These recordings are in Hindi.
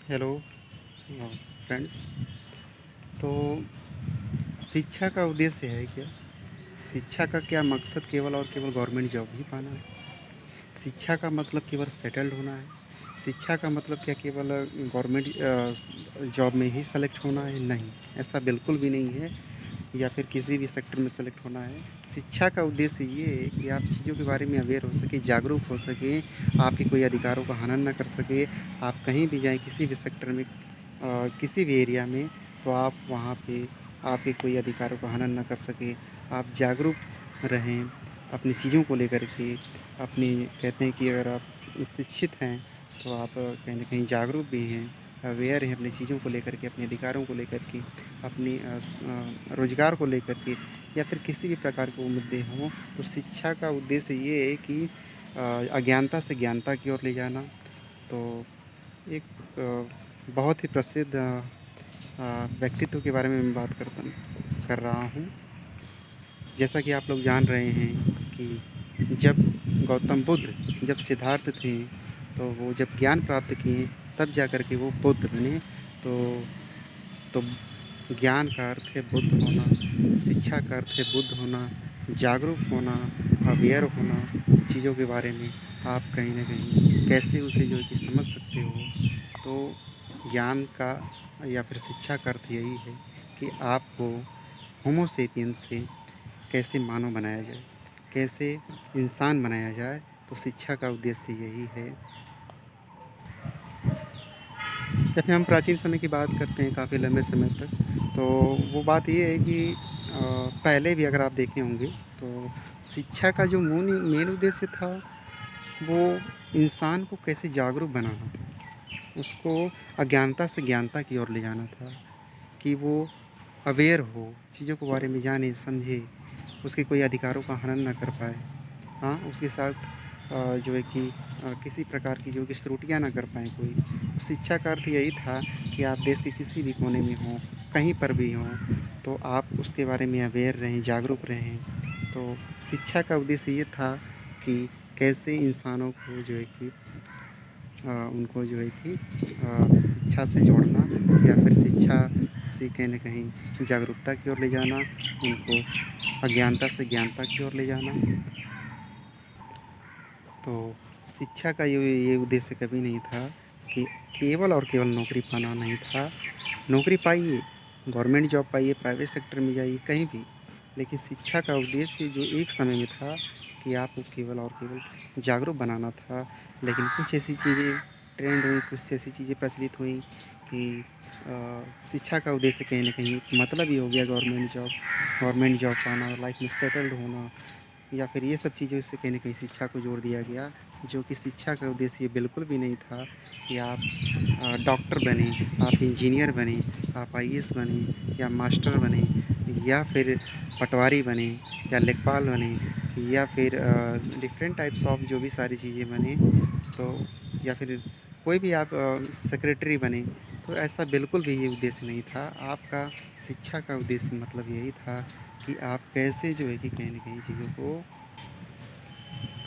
Hello friends. तो शिक्षा का उद्देश्य है क्या? शिक्षा का क्या मकसद केवल और केवल गवर्नमेंट जॉब ही पाना है? शिक्षा का मतलब केवल सेटल्ड होना है? शिक्षा का मतलब क्या केवल गवर्नमेंट जॉब में ही सेलेक्ट होना है? नहीं, ऐसा बिल्कुल भी नहीं है। या फिर किसी भी सेक्टर में सेलेक्ट होना है। शिक्षा का उद्देश्य ये है कि आप चीज़ों के बारे में अवेयर हो सकें, जागरूक हो सकें, आपके कोई अधिकारों का हनन ना कर सके। आप कहीं भी जाएँ, किसी भी सेक्टर में किसी भी एरिया में, तो आप वहाँ पे आपके कोई अधिकारों का हनन ना कर सके। आप जागरूक रहें अपनी चीज़ों को लेकर के। अपनी कहते हैं कि अगर आप शिक्षित हैं, तो आप कहीं न कहीं जागरूक भी हैं, अवेयर हैं अपनी चीज़ों को लेकर के, अपने अधिकारों को लेकर के, अपनी रोज़गार को लेकर के, या फिर किसी भी प्रकार के वो मुद्दे हों। तो शिक्षा का उद्देश्य ये है कि अज्ञानता से ज्ञानता की ओर ले जाना। तो एक बहुत ही प्रसिद्ध व्यक्तित्व के बारे में मैं बात कर रहा हूँ। जैसा कि आप लोग जान रहे हैं कि जब गौतम बुद्ध जब सिद्धार्थ थे, तो वो जब ज्ञान प्राप्त किए, तब जा कर के वो बुद्ध बने। तो तो ज्ञान का अर्थ है बुद्ध होना, शिक्षा का अर्थ है बुद्ध होना, जागरूक होना, अवेयर होना चीज़ों के बारे में। आप कहीं न कहीं कैसे उसे जो है कि समझ सकते हो। तो ज्ञान का या फिर शिक्षा का अर्थ यही है कि आपको होमो सेपियंस से कैसे मानव बनाया जाए, कैसे इंसान बनाया जाए। तो शिक्षा का उद्देश्य यही है। जब हम प्राचीन समय की बात करते हैं काफ़ी लंबे समय तक, तो वो बात ये है कि पहले भी अगर आप देखे होंगे, तो शिक्षा का जो मेन उद्देश्य था, वो इंसान को कैसे जागरूक बनाना था। उसको अज्ञानता से ज्ञानता की ओर ले जाना था, कि वो अवेयर हो, चीज़ों के बारे में जाने, समझे, उसके कोई अधिकारों का हनन ना कर पाए। हाँ, उसके साथ जो है कि किसी प्रकार की जो कि त्रुटियाँ ना कर पाएँ कोई। तो शिक्षा का अर्थ यही था कि आप देश के किसी भी कोने में हों, कहीं पर भी हों, तो आप उसके बारे में अवेयर रहें, जागरूक रहें। तो शिक्षा का उद्देश्य ये था कि कैसे इंसानों को जो है कि उनको जो है कि शिक्षा से जोड़ना, या फिर शिक्षा से कहीं न कहीं जागरूकता की ओर ले जाना, उनको अज्ञानता से ज्ञानता की ओर ले जाना। तो शिक्षा का ये उद्देश्य कभी नहीं था कि केवल और केवल नौकरी पाना नहीं था। नौकरी पाइए, गवर्नमेंट जॉब पाइए, प्राइवेट सेक्टर में जाइए, कहीं भी। लेकिन शिक्षा का उद्देश्य जो एक समय में था कि आपको केवल और केवल जागरूक बनाना था। लेकिन कुछ ऐसी चीज़ें ट्रेंड हुई, कुछ ऐसी चीज़ें प्रचलित हुई कि शिक्षा का उद्देश्य कहीं न कहीं मतलब ही हो गया गवर्नमेंट जॉब पाना, लाइफ में सेटल्ड होना, या फिर ये सब चीज़ों से कहीं न कहीं शिक्षा को जोड़ दिया गया। जो कि शिक्षा का उद्देश्य ये बिल्कुल भी नहीं था कि आप डॉक्टर बनें, आप इंजीनियर बनें, आप आईएएस बनें, या मास्टर बनें, या फिर पटवारी बनें, या लेखपाल बनें, या फिर डिफरेंट टाइप्स ऑफ जो भी सारी चीज़ें बनें। तो या फिर कोई भी आप सेक्रेटरी बने। तो ऐसा बिल्कुल भी ये उद्देश्य नहीं था। आपका शिक्षा का उद्देश्य मतलब यही था कि आप कैसे जो है कि कहीं न कहीं चीज़ों को,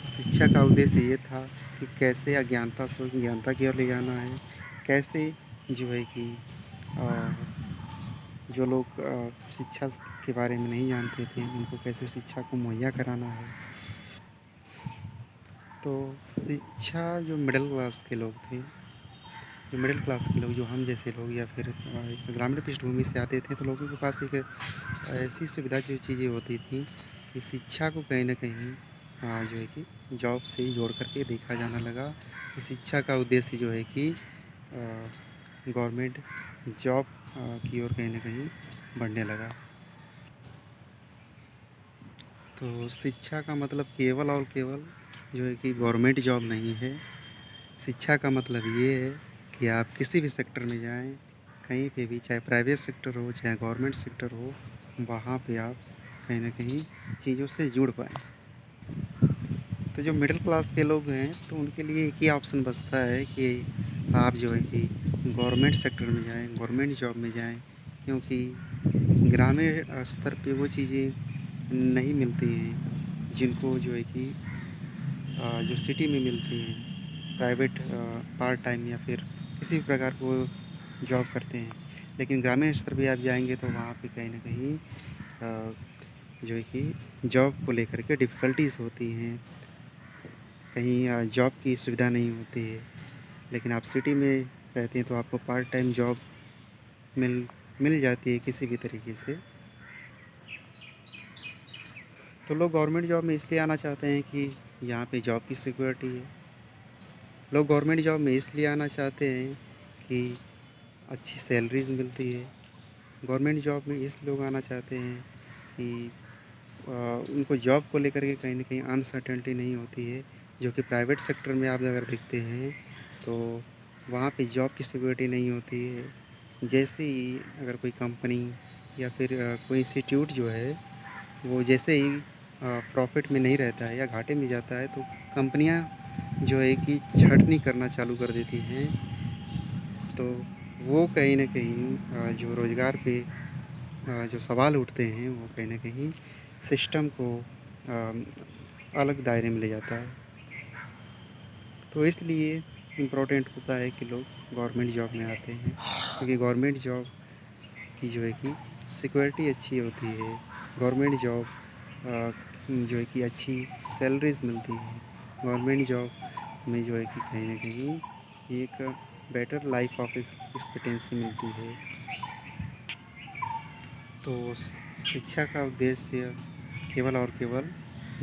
तो शिक्षा का उद्देश्य ये था कि कैसे अज्ञानता से ज्ञानता की ओर ले जाना है। कैसे जो है कि जो लोग शिक्षा के बारे में नहीं जानते थे, उनको कैसे शिक्षा को मुहैया कराना है। तो शिक्षा जो मिडल क्लास के लोग थे, जो मिडिल क्लास के लोग, जो हम जैसे लोग, या फिर एक ग्रामीण पृष्ठभूमि से आते थे, तो लोगों के पास एक ऐसी सुविधा जो चीज़ें होती थी कि शिक्षा को कहीं न कहीं जो है कि जॉब से ही जोड़ कर के देखा जाने लगा, कि शिक्षा का उद्देश्य जो है कि गवर्नमेंट जॉब की ओर कहीं न कहीं बढ़ने लगा। तो शिक्षा का मतलब केवल और केवल जो है कि गवर्नमेंट जॉब नहीं है। शिक्षा का मतलब ये है कि आप किसी भी सेक्टर में जाएँ, कहीं पे भी, चाहे प्राइवेट सेक्टर हो, चाहे गवर्नमेंट सेक्टर हो, वहाँ पे आप कहीं न कहीं चीज़ों से जुड़ पाएँ। तो जो मिडिल क्लास के लोग हैं, तो उनके लिए एक ही ऑप्शन बचता है कि आप जो है कि गवर्नमेंट सेक्टर में जाएँ, गवर्नमेंट जॉब में जाएँ, क्योंकि ग्रामीण स्तर पे वो चीज़ें नहीं मिलती हैं, जिनको जो है कि जो सिटी में मिलती हैं। प्राइवेट पार्ट टाइम, या फिर किसी भी प्रकार को जॉब करते हैं। लेकिन ग्रामीण स्तर पे आप जाएँगे तो वहाँ पे कहीं न कहीं जो है कि जॉब को लेकर के डिफ़िकल्टीज़ होती हैं। कहीं जॉब की सुविधा नहीं होती है। लेकिन आप सिटी में रहते हैं तो आपको पार्ट टाइम जॉब मिल मिल जाती है किसी भी तरीके से। तो लोग गवर्नमेंट जॉब में इसलिए आना चाहते हैं कि यहाँ पे जॉब की सिक्योरिटी है। लोग गवर्नमेंट जॉब में इसलिए आना चाहते हैं कि अच्छी सैलरीज़ मिलती है। गवर्नमेंट जॉब में इसलिए लोग आना चाहते हैं कि अ, उनको जॉब को लेकर के कहीं न कहीं अनसर्टेनिटी नहीं होती है, जो कि प्राइवेट सेक्टर में आप अगर देखते हैं, तो वहाँ पे जॉब की सिक्योरिटी नहीं होती है। जैसे ही अगर कोई कंपनी या फिर कोई इंस्टीट्यूट जो है, वो जैसे ही प्रॉफ़िट में नहीं रहता है या घाटे में जाता है, तो कंपनियाँ जो है कि छँटनी करना चालू कर देती हैं। तो वो कहीं न कहीं जो रोज़गार पे जो सवाल उठते हैं, वो कहीं न कहीं सिस्टम को अलग दायरे में ले जाता है। तो इसलिए इम्पोर्टेंट होता है कि लोग गवर्नमेंट जॉब में आते हैं, क्योंकि गवर्नमेंट जॉब की जो है कि सिक्योरिटी अच्छी होती है। गवर्नमेंट जॉब जो है कि अच्छी सैलरीज़ मिलती है। गवर्नमेंट जॉब में जो है कि कहीं न कहीं एक बेटर लाइफ़ ऑफ एक्सपेक्टेंसी मिलती है। तो शिक्षा का उद्देश्य केवल और केवल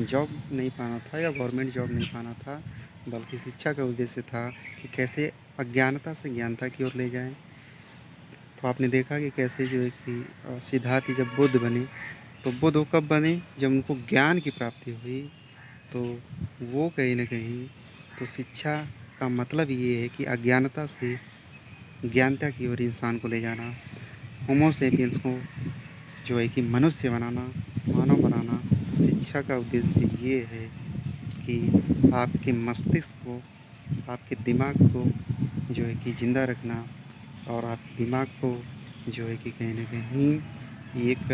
जॉब नहीं पाना था या गवर्नमेंट जॉब नहीं पाना था, बल्कि शिक्षा का उद्देश्य था कि कैसे अज्ञानता से ज्ञानता की ओर ले जाएँ। तो आपने देखा कि कैसे जो है कि सिद्धार्थ जब बुद्ध बने, तो बुद्ध वो कब बने? जब उनको ज्ञान की प्राप्ति हुई। तो वो कहीं न कहीं तो शिक्षा का मतलब ये है कि अज्ञानता से ज्ञानता की ओर इंसान को ले जाना, होमो सेपियंस को जो है कि मनुष्य बनाना, मानव बनाना। तो शिक्षा का उद्देश्य ये है कि आपके मस्तिष्क को, आपके दिमाग को जो है कि ज़िंदा रखना और आपके दिमाग को जो है कि कहीं न कहीं एक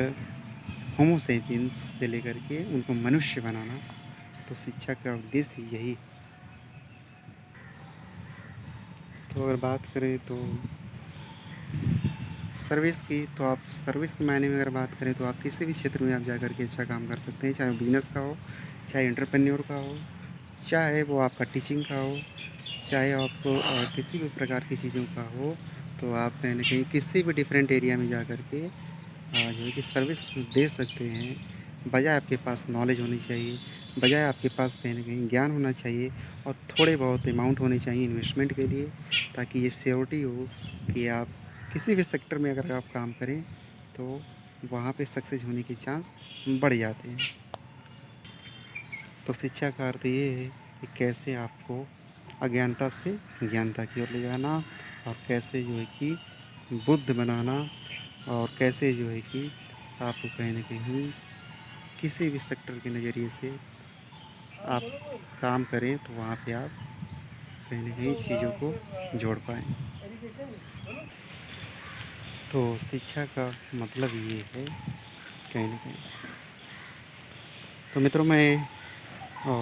होमो सेपियंस से लेकर के उनको मनुष्य बनाना। तो शिक्षा का उद्देश्य यही। तो अगर बात करें तो सर्विस की, तो आप सर्विस के मायने में अगर बात करें तो आप किसी भी क्षेत्र में आप जा कर के अच्छा काम कर सकते हैं, चाहे वो बिज़नेस का हो, चाहे एंटरप्रेन्योर का हो, चाहे वो आपका टीचिंग का हो, चाहे आपको किसी भी प्रकार की चीज़ों का हो। तो आप कहीं न कहीं किसी भी डिफरेंट एरिया में जा कर के जो है कि सर्विस दे सकते हैं। बजाय आपके पास नॉलेज होनी चाहिए, बजाय आपके पास कहीं न कहीं ज्ञान होना चाहिए और थोड़े बहुत अमाउंट होने चाहिए इन्वेस्टमेंट के लिए, ताकि ये श्योरिटी हो कि आप किसी भी सेक्टर में अगर आप काम करें, तो वहाँ पे सक्सेस होने के चांस बढ़ जाते हैं। तो शिक्षा का अर्थ ये है कि कैसे आपको अज्ञानता से ज्ञानता की ओर ले जाना और कैसे जो है कि बुद्ध बनाना और कैसे जो है कि आपको कहीं न कहीं किसी भी सेक्टर के नज़रिए से आप काम करें, तो वहाँ पे आप कहीं न कहीं चीज़ों को जोड़ पाएँ। तो शिक्षा का मतलब ये है कहीं न कहीं। तो मित्रों, मैं अ,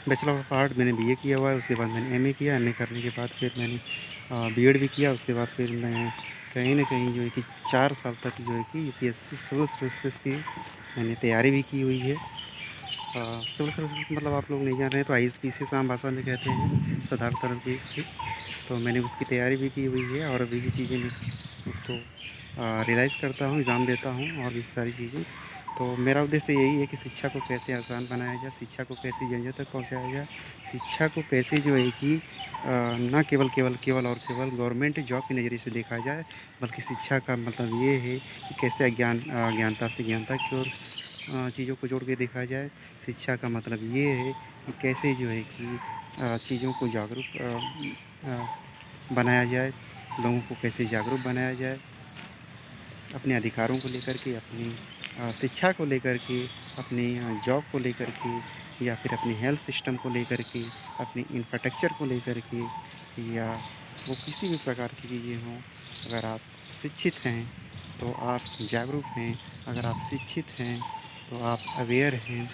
बैचलर ऑफ आर्ट मैंने बीए किया हुआ है, उसके बाद मैंने एमए किया, एमए करने के बाद फिर मैंने बीएड भी किया, उसके बाद फिर मैं कहीं न कहीं जो है कि 4 साल तक जो है कि यूपीएससी सिविल सर्विसेज़ की मैंने तैयारी भी की हुई है। सिविल सर्विसेज़ मतलब आप लोग नहीं जान रहे हैं तो आईएसपीसी आम भाषा में कहते हैं, साधारणतः पीएससी। तो मैंने उसकी तैयारी भी की हुई है और अभी भी चीज़ें मैं उसको रियलाइज़ करता हूँ, एग्ज़ाम देता हूँ और भी सारी चीज़ें। तो मेरा उद्देश्य यही है कि शिक्षा को कैसे आसान बनाया जाए, शिक्षा को कैसे जन-जन तक पहुँचाया जाए, शिक्षा को कैसे जो है कि ना केवल और केवल गवर्नमेंट जॉब के नज़रिए से देखा जाए, बल्कि शिक्षा का मतलब ये है कि कैसे अज्ञानता से ज्ञानता की ओर चीज़ों को जोड़ के देखा जाए। शिक्षा का मतलब ये है कि कैसे जो है कि चीज़ों को जागरूक बनाया जाए, लोगों को कैसे जागरूक बनाया जाए, अपने अधिकारों को लेकर के, अपनी शिक्षा को लेकर के, अपनी जॉब को लेकर के या फिर अपनी हेल्थ सिस्टम को लेकर के, अपने इंफ्रास्ट्रक्चर को लेकर के या वो किसी भी प्रकार की चीज़ें हों। अगर आप शिक्षित हैं, तो आप जागरूक हैं, अगर आप शिक्षित हैं, तो आप अवेयर हैं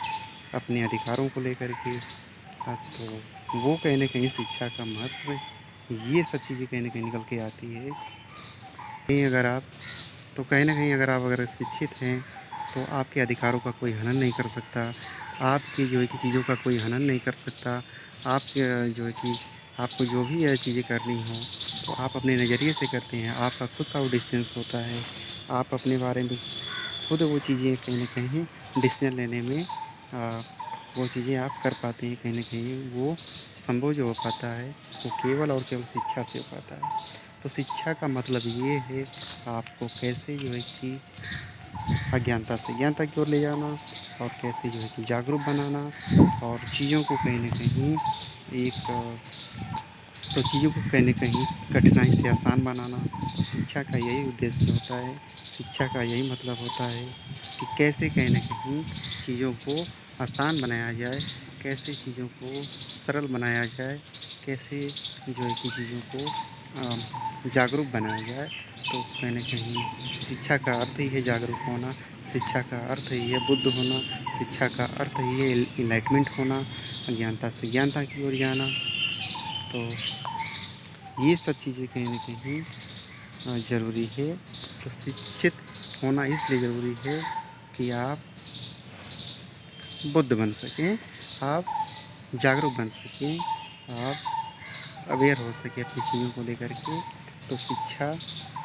अपने अधिकारों को लेकर के। तो वो कहीं न कहीं शिक्षा का महत्व ये सब चीज़ें कहीं न कहीं निकल के आती है। कहीं अगर आप तो कहीं न कहीं अगर शिक्षित हैं, तो आपके अधिकारों का कोई हनन नहीं कर सकता। आपकी जो है कि चीज़ों का कोई हनन नहीं कर सकता। आपके जो है कि आपको जो भी चीज़ें करनी हो, तो आप अपने नज़रिए से करते हैं। आपका खुद का वो डिसीज़न्स होता है। आप अपने बारे में खुद वो चीज़ें कहीं न कहीं डिसीज़न लेने में वो चीज़ें आप कर पाते हैं। कहीं न कहीं वो संभव जो हो पाता है, वो केवल और केवल शिक्षा से हो पाता है। तो शिक्षा का मतलब ये है, आपको कैसे जो है कि अज्ञानता से ज्ञानता की ओर ले जाना, और कैसे जो है कि जागरूक बनाना, और चीज़ों को कहीं न कहीं एक तो चीज़ों को कहीं न कहीं कठिनाई से आसान बनाना। तो शिक्षा का यही उद्देश्य होता है, शिक्षा का यही मतलब होता है कि कैसे कहीं न कहीं चीज़ों को आसान बनाया जाए, कैसे चीज़ों को सरल बनाया जाए, कैसे जो है कि चीज़ों को जागरूक बनाया जाए। तो कहीं न कहीं शिक्षा का अर्थ ही है जागरूक होना, शिक्षा का अर्थ ही है बुद्ध होना, शिक्षा का अर्थ ही है इनलाइटमेंट होना, अज्ञानता से ज्ञानता की ओर जाना। तो ये सब चीज़ें कहीं न कहीं ज़रूरी है। तो शिक्षित होना इसलिए ज़रूरी है कि आप बुद्ध बन सकें, आप जागरूक बन सकें, आप अवेयर हो सकें अपनी चीज़ों को लेकर के। तो शिक्षा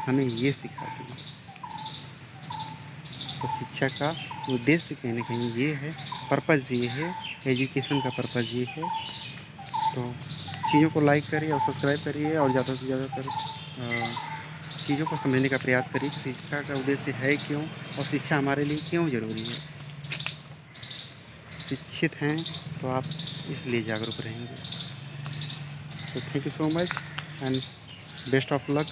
हमें ये सिखाती है। तो शिक्षा का उद्देश्य कहीं न कहीं ये है, पर्पज़ ये है, एजुकेशन का पर्पज़ ये है। तो चीज़ों को लाइक करिए और सब्सक्राइब करिए, और ज़्यादा से ज़्यादातर चीज़ों को समझने का प्रयास करिए कि शिक्षा का उद्देश्य है क्यों, और शिक्षा हमारे लिए क्यों ज़रूरी है। शिक्षित हैं तो आप इसलिए जागरूक रहेंगे। तो thank you so much, and best of luck.